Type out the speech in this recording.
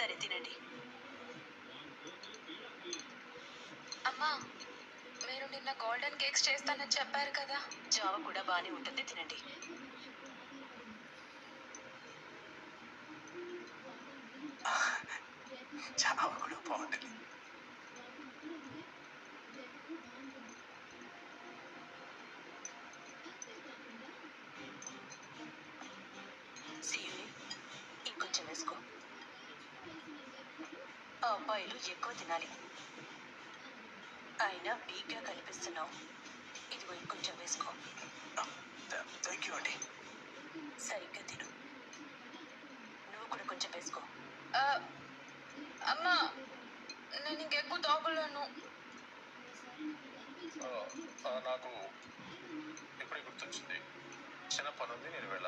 సరే తినండి. అమ్మా, మీరు నిన్న గోల్డెన్ కేక్స్ చేస్తానని చెప్పారు కదా. జావ కూడా బానే ఉంటుంది, తినండి. జావ కూడా బాగుంటుంది. సీయుని ఇంకొంచెం వేసుకో. ఆ అబ్బాయిలు ఎక్కువ తినాలి. అయినా వీక్గా కనిపిస్తున్నావు. ఇదిగో ఇంకొంచెం వేసుకో. థ్యాంక్ యూ అండి. సరిగ్గా తిను. నువ్వు కూడా కొంచెం వేసుకో. అమ్మా, నేను ఇంకెక్కువ తాగలేను. నాకు ఇప్పుడే గుర్తొచ్చింది, చిన్న పని ఉంది, నేను వెళ్ళాలి.